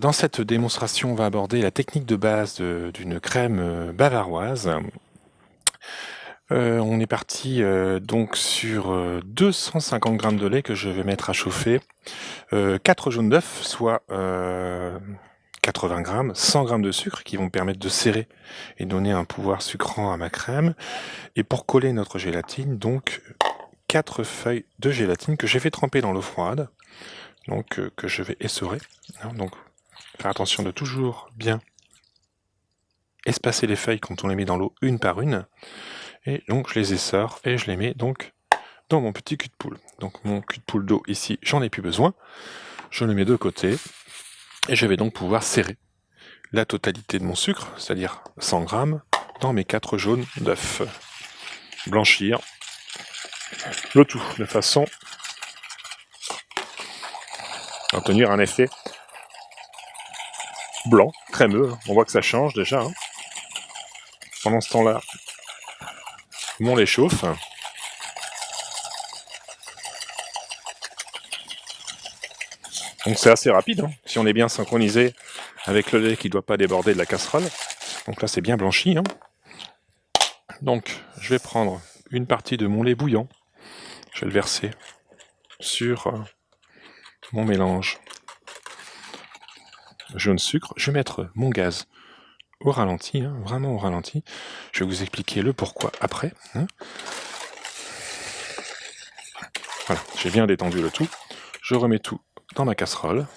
Dans cette démonstration, on va aborder la technique de base d'une crème bavaroise. On est parti donc sur 250 g de lait que je vais mettre à chauffer, 4 jaunes d'œufs, soit 80 g, 100 g de sucre qui vont me permettre de serrer et donner un pouvoir sucrant à ma crème. Et pour coller notre gélatine, donc 4 feuilles de gélatine que j'ai fait tremper dans l'eau froide, donc que je vais essorer. Donc faire attention de toujours bien espacer les feuilles quand on les met dans l'eau une par une. Et donc je les essore et je les mets donc dans mon petit cul de poule. Donc mon cul de poule d'eau ici, j'en ai plus besoin. Je le mets de côté et je vais donc pouvoir serrer la totalité de mon sucre, c'est-à-dire 100 g, dans mes 4 jaunes d'œufs. Blanchir le tout de façon à obtenir un effet blanc, crémeux. On voit que ça change déjà. Pendant ce temps-là, on les chauffe. Donc c'est assez rapide, si on est bien synchronisé avec le lait qui ne doit pas déborder de la casserole. Donc là c'est bien blanchi. Donc je vais prendre une partie de mon lait bouillant, je vais le verser sur mon mélange jaune sucre. Je vais mettre mon gaz au ralenti, vraiment au ralenti. Je vais vous expliquer le pourquoi après. Voilà, j'ai bien détendu le tout. Je remets tout dans ma casserole.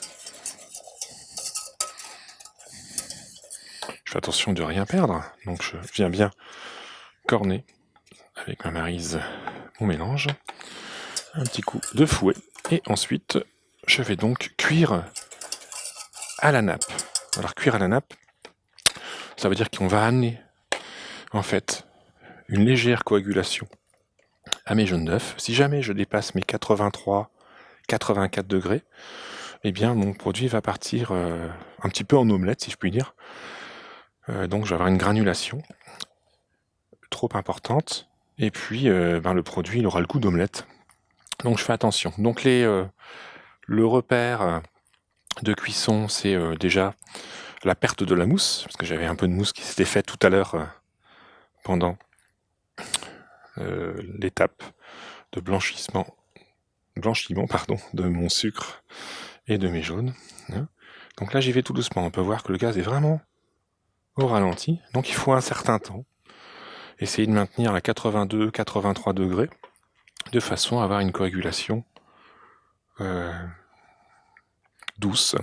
Je fais attention de ne rien perdre, donc je viens bien corner avec ma maryse mon mélange. Un petit coup de fouet, et ensuite je vais donc cuire à la nappe. Alors cuire à la nappe, ça veut dire qu'on va amener en fait une légère coagulation à mes jaunes d'œufs. Si jamais je dépasse mes 83-84 degrés, eh bien mon produit va partir un petit peu en omelette, si je puis dire. Donc je vais avoir une granulation trop importante, et puis le produit il aura le goût d'omelette. Donc je fais attention. Donc le repère de cuisson, c'est déjà la perte de la mousse, parce que j'avais un peu de mousse qui s'était faite tout à l'heure pendant l'étape de blanchiment de mon sucre et de mes jaunes. Donc là j'y vais tout doucement, on peut voir que le gaz est vraiment au ralenti, donc il faut un certain temps. Essayer de maintenir à 82-83 degrés, de façon à avoir une coagulation douce.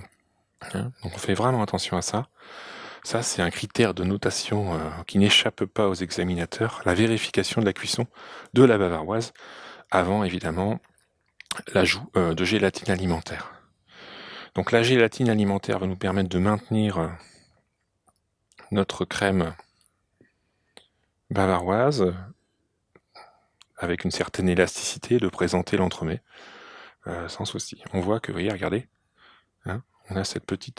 Donc on fait vraiment attention à ça. Ça, c'est un critère de notation qui n'échappe pas aux examinateurs, la vérification de la cuisson de la bavaroise, avant évidemment l'ajout de gélatine alimentaire. Donc la gélatine alimentaire va nous permettre de maintenir notre crème bavaroise avec une certaine élasticité, de présenter l'entremets sans souci. On voit que, vous voyez, regardez, on a ce petit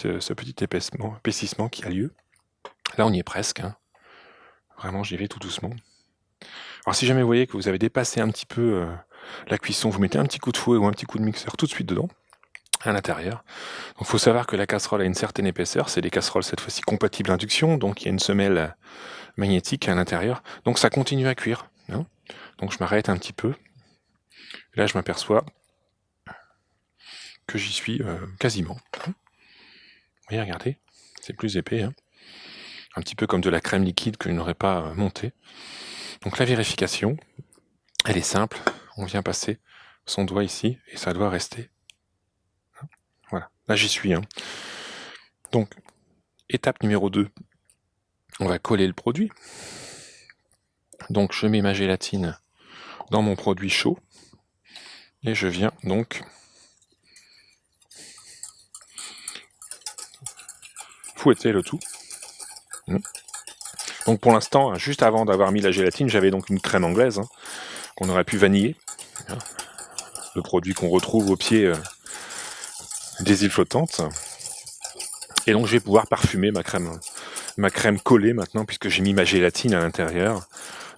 épaississement qui a lieu. Là, on y est presque. Vraiment, j'y vais tout doucement. Alors, si jamais vous voyez que vous avez dépassé un petit peu la cuisson, vous mettez un petit coup de fouet ou un petit coup de mixeur tout de suite dedans, à l'intérieur. Donc, il faut savoir que la casserole a une certaine épaisseur. C'est des casseroles, cette fois-ci, compatibles induction. Donc, il y a une semelle magnétique à l'intérieur. Donc, ça continue à cuire. Donc, je m'arrête un petit peu. Là, je m'aperçois que j'y suis quasiment. Vous voyez, regardez, c'est plus épais. Un petit peu comme de la crème liquide que je n'aurais pas montée. Donc la vérification, elle est simple. On vient passer son doigt ici et ça doit rester. Voilà, là j'y suis. Donc, étape numéro 2, on va coller le produit. Donc je mets ma gélatine dans mon produit chaud et je viens donc fouetter le tout. Donc pour l'instant, juste avant d'avoir mis la gélatine, j'avais donc une crème anglaise qu'on aurait pu vaniller. Le produit qu'on retrouve au pied des îles flottantes. Et donc je vais pouvoir parfumer ma crème collée maintenant, puisque j'ai mis ma gélatine à l'intérieur.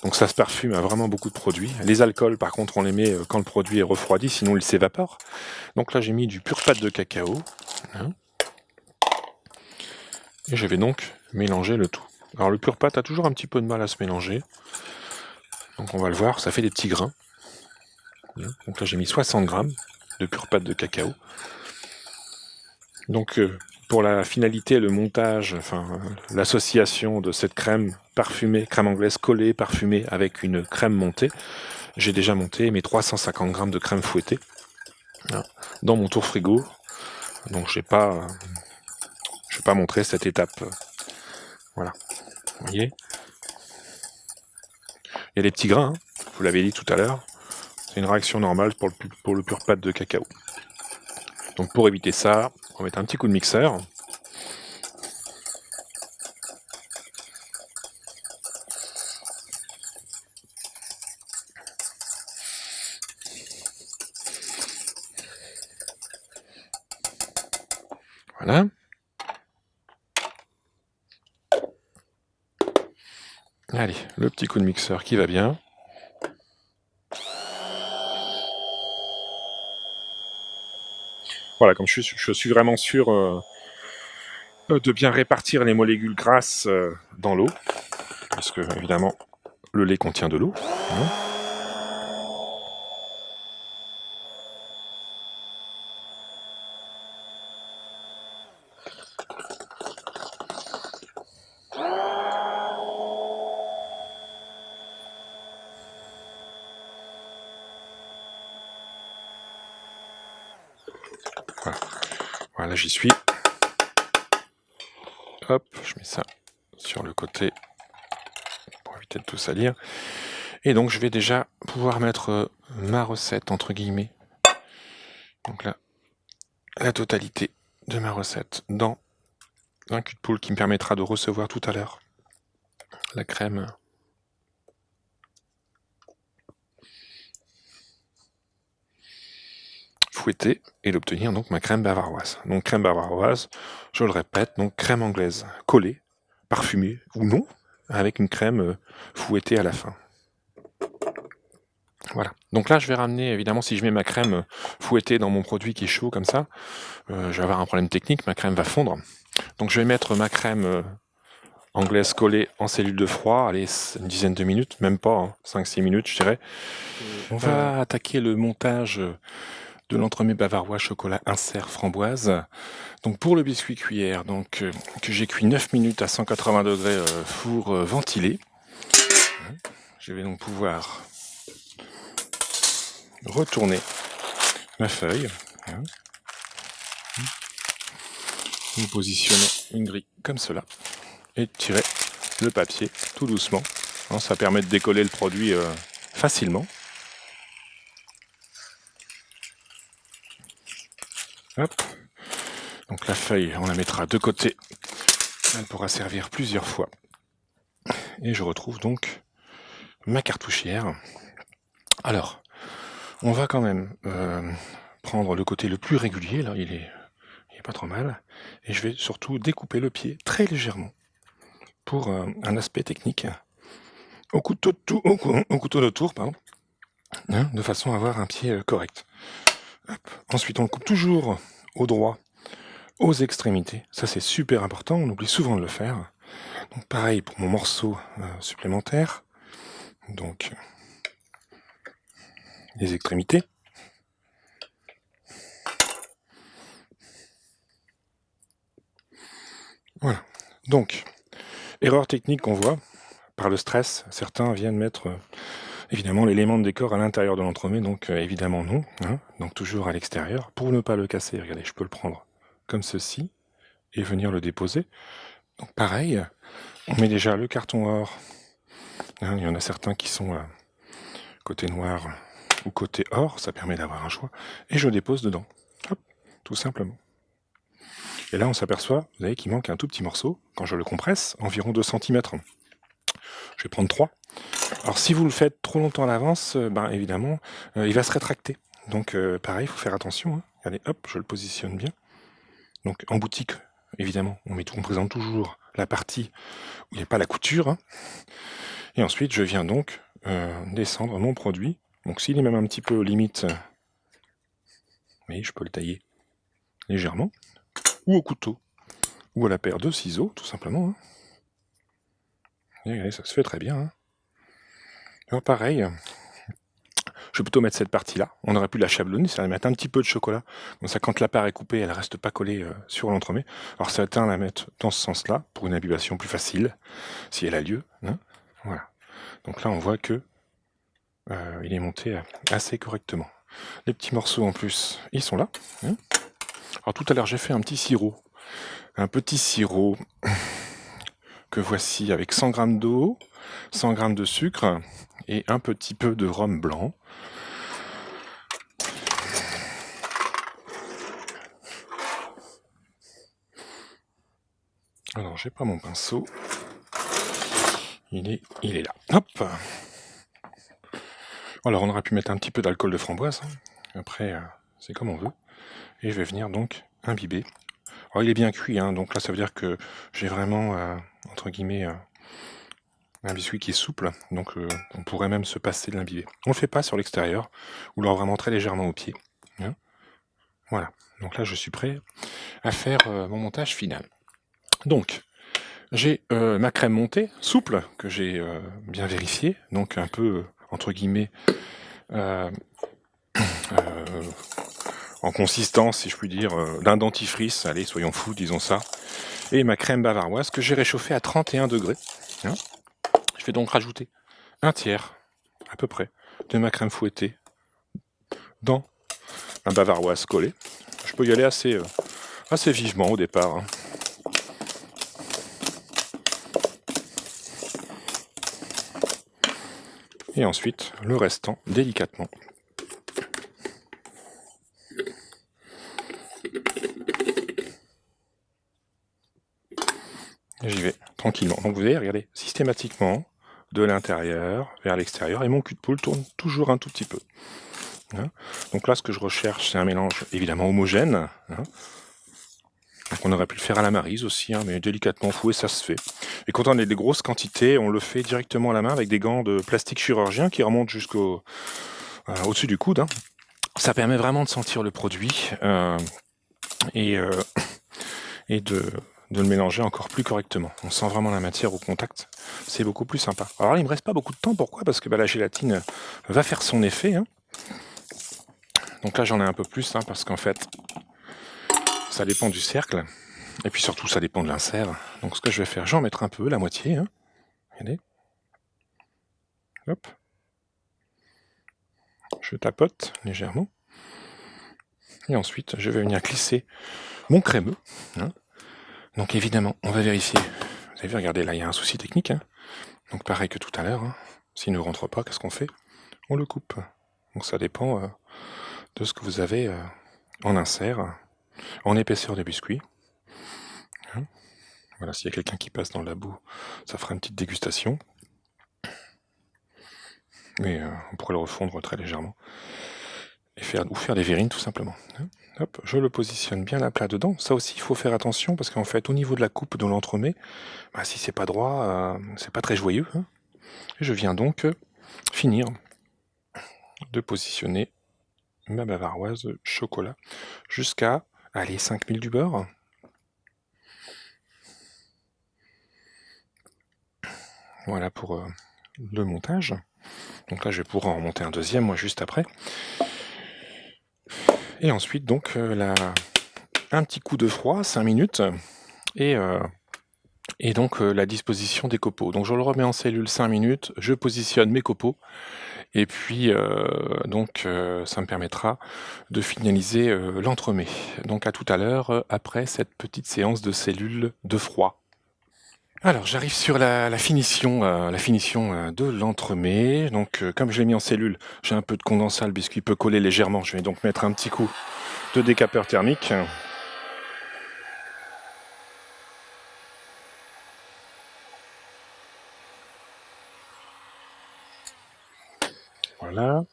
Donc ça se parfume à vraiment beaucoup de produits. Les alcools, par contre, on les met quand le produit est refroidi, sinon il s'évapore. Donc là, j'ai mis du pur pâte de cacao. Et je vais donc mélanger le tout. Alors le pure pâte a toujours un petit peu de mal à se mélanger. Donc on va le voir, ça fait des petits grains. Donc là j'ai mis 60 grammes de pure pâte de cacao. Donc pour la finalité, le montage, enfin l'association de cette crème parfumée, crème anglaise collée, parfumée avec une crème montée, j'ai déjà monté mes 350 grammes de crème fouettée dans mon tour frigo. Donc je vais pas montrer cette étape. Voilà, vous voyez. Il y a des petits grains, hein, vous l'avez dit tout à l'heure. C'est une réaction normale pour le pure pâte de cacao. Donc pour éviter ça, on va mettre un petit coup de mixeur. Voilà. Allez, le petit coup de mixeur qui va bien. Voilà, comme je suis vraiment sûr de bien répartir les molécules grasses dans l'eau, parce que évidemment le lait contient de l'eau. Hein. Voilà, j'y suis. Hop, je mets ça sur le côté pour éviter de tout salir. Et donc je vais déjà pouvoir mettre ma recette entre guillemets. Donc là, la totalité de ma recette dans un cul de poule qui me permettra de recevoir tout à l'heure la crème fouettée et d'obtenir donc ma crème bavaroise. Donc crème bavaroise, je le répète, donc crème anglaise collée, parfumée ou non, avec une crème fouettée à la fin. Voilà. Donc là, je vais ramener, évidemment, si je mets ma crème fouettée dans mon produit qui est chaud comme ça, je vais avoir un problème technique, ma crème va fondre. Donc je vais mettre ma crème anglaise collée en cellule de froid, allez, une dizaine de minutes, même pas, hein, 5-6 minutes, je dirais. On va attaquer le montage de l'entremets bavarois chocolat insert framboise. Donc pour le biscuit cuillère, donc que j'ai cuit 9 minutes à 180 degrés four ventilé. Je vais donc pouvoir retourner ma feuille. Vous positionnez une grille comme cela et tirer le papier tout doucement. Ça permet de décoller le produit facilement. Hop. Donc la feuille, on la mettra de côté. Elle pourra servir plusieurs fois. Et je retrouve donc ma cartouchière. Alors, on va quand même prendre le côté le plus régulier. Là, il est pas trop mal. Et je vais surtout découper le pied très légèrement pour un aspect technique. Au couteau de tour, pardon, hein, de façon à avoir un pied correct. Hop. Ensuite, on le coupe toujours au droit, aux extrémités. Ça, c'est super important, on oublie souvent de le faire. Donc, pareil pour mon morceau supplémentaire. Donc, les extrémités. Voilà. Donc, erreur technique qu'on voit, par le stress, certains viennent mettre évidemment l'élément de décor à l'intérieur de l'entremets, donc évidemment non, hein, donc toujours à l'extérieur. Pour ne pas le casser, regardez, je peux le prendre comme ceci et venir le déposer. Donc pareil, on met déjà le carton or, hein, il y en a certains qui sont côté noir ou côté or, ça permet d'avoir un choix, et je dépose dedans, hop, tout simplement. Et là on s'aperçoit, vous voyez qu'il manque un tout petit morceau, quand je le compresse, environ 2 cm. Je vais prendre 3. Alors si vous le faites trop longtemps à l'avance, ben, évidemment, il va se rétracter. Donc pareil, il faut faire attention. Hein. Allez, hop, je le positionne bien. Donc en boutique, évidemment, on présente toujours la partie où il n'y a pas la couture. Hein. Et ensuite, je viens donc descendre mon produit. Donc s'il est même un petit peu limite, oui, je peux le tailler légèrement. Ou au couteau. ou à la paire de ciseaux, tout simplement. Hein. Et regardez, ça se fait très bien. Hein. Alors pareil, je vais plutôt mettre cette partie-là. On aurait pu la chablonner, ça va mettre un petit peu de chocolat. Comme ça, quand la part est coupée, elle reste pas collée sur l'entremet. Alors certains la mettent dans ce sens-là, pour une imbibation plus facile, si elle a lieu. Hein. Voilà. Donc là, on voit que il est monté assez correctement. Les petits morceaux en plus, ils sont là. Hein. Alors tout à l'heure, j'ai fait un petit sirop. Un petit sirop que voici avec 100 g d'eau, 100 g de sucre et un petit peu de rhum blanc. Alors, j'ai pas mon pinceau. Il est là. Hop. Alors, on aurait pu mettre un petit peu d'alcool de framboise. Hein. Après, c'est comme on veut. Et je vais venir donc imbiber. Alors, il est bien cuit, hein, donc là, ça veut dire que j'ai vraiment, entre guillemets, un biscuit qui est souple. Donc, on pourrait même se passer de l'imbiber. On le fait pas sur l'extérieur, ou alors vraiment très légèrement au pied. Hein. Voilà. Donc là, je suis prêt à faire mon montage final. Donc, j'ai ma crème montée, souple, que j'ai bien vérifiée, donc un peu, entre guillemets, en consistance, si je puis dire, d'un dentifrice, allez, soyons fous, disons ça, et ma crème bavaroise que j'ai réchauffée à 31 degrés. Hein. Je vais donc rajouter un tiers, à peu près, de ma crème fouettée dans ma bavaroise collée. Je peux y aller assez vivement au départ. Hein. Et ensuite, le restant, délicatement. J'y vais, tranquillement. Donc vous voyez, regardez, systématiquement, de l'intérieur vers l'extérieur, et mon cul de poule tourne toujours un tout petit peu. Hein. Donc là, ce que je recherche, c'est un mélange évidemment homogène. Hein. Donc on aurait pu le faire à la maryse aussi, hein, mais délicatement fouet, ça se fait. Et quand on a des grosses quantités, on le fait directement à la main avec des gants de plastique chirurgien qui remontent jusqu'au au-dessus du coude. Hein. Ça permet vraiment de sentir le produit et de le mélanger encore plus correctement. On sent vraiment la matière au contact. C'est beaucoup plus sympa. Alors là, il me reste pas beaucoup de temps. Pourquoi ? Parce que la gélatine va faire son effet. Hein. Donc là, j'en ai un peu plus, hein, parce qu'en fait, ça dépend du cercle. Et puis surtout, ça dépend de l'insert. Donc ce que je vais faire, j'en mettre un peu, la moitié. Hein. Regardez. Hop. Je tapote légèrement. Et ensuite, je vais venir glisser mon crémeux. Hein. Donc évidemment, on va vérifier. Vous avez vu, regardez, là, il y a un souci technique. Hein. Donc pareil que tout à l'heure. Hein. S'il ne rentre pas, qu'est-ce qu'on fait ? On le coupe. Donc ça dépend de ce que vous avez en insert, en épaisseur de biscuit. Hein. Voilà, s'il y a quelqu'un qui passe dans la boue, ça fera une petite dégustation. Mais on pourrait le refondre très légèrement. Et faire des verrines tout simplement. Hein. Hop, je le positionne bien à plat dedans. Ça aussi, il faut faire attention parce qu'en fait, au niveau de la coupe de l'entremet, bah, si c'est pas droit, c'est pas très joyeux. Hein. Et je viens donc finir de positionner ma bavaroise chocolat jusqu'à, allez, 5000 du beurre. Voilà pour le montage. Donc là, je vais pouvoir en monter un deuxième, moi, juste après. Et ensuite, donc, un petit coup de froid, 5 minutes, et donc la disposition des copeaux. Donc je le remets en cellule 5 minutes, je positionne mes copeaux, et puis donc ça me permettra de finaliser l'entremet. Donc à tout à l'heure, après cette petite séance de cellules de froid. Alors j'arrive sur la finition de l'entremet. Donc comme je l'ai mis en cellule, j'ai un peu de condensat, le biscuit peut coller légèrement. Je vais donc mettre un petit coup de décapeur thermique. Voilà,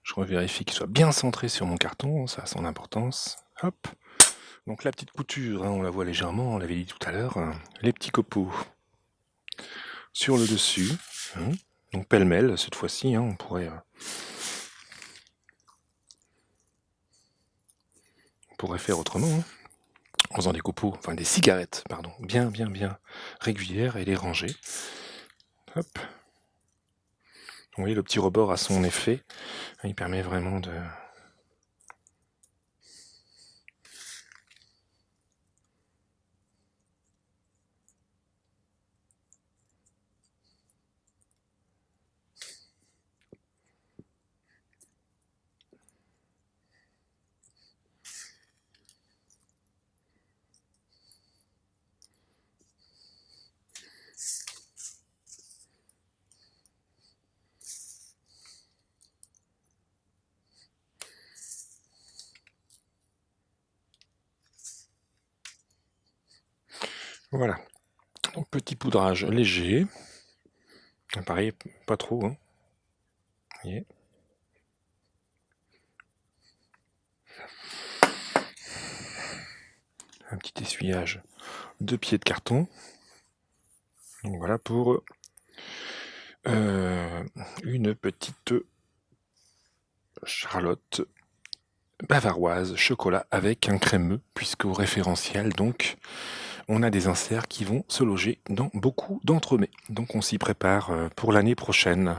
je revérifie qu'il soit bien centré sur mon carton, ça a son importance. Hop, donc la petite couture, hein, on la voit légèrement, on l'avait dit tout à l'heure. Hein. Les petits copeaux sur le dessus, hein. Donc pêle-mêle cette fois-ci, hein, on pourrait faire autrement. Hein. en faisant des copeaux, enfin des cigarettes, pardon, bien régulières et les ranger. Hop. Vous voyez, le petit rebord a son effet. Il permet vraiment de... Voilà. Donc petit poudrage léger. Pareil, pas trop. Hein. Vous voyez. Un petit essuyage de pieds de carton. Donc voilà pour une petite Charlotte bavaroise chocolat avec un crémeux, puisque au référentiel, donc, on a des inserts qui vont se loger dans beaucoup d'entremets. Donc on s'y prépare pour l'année prochaine.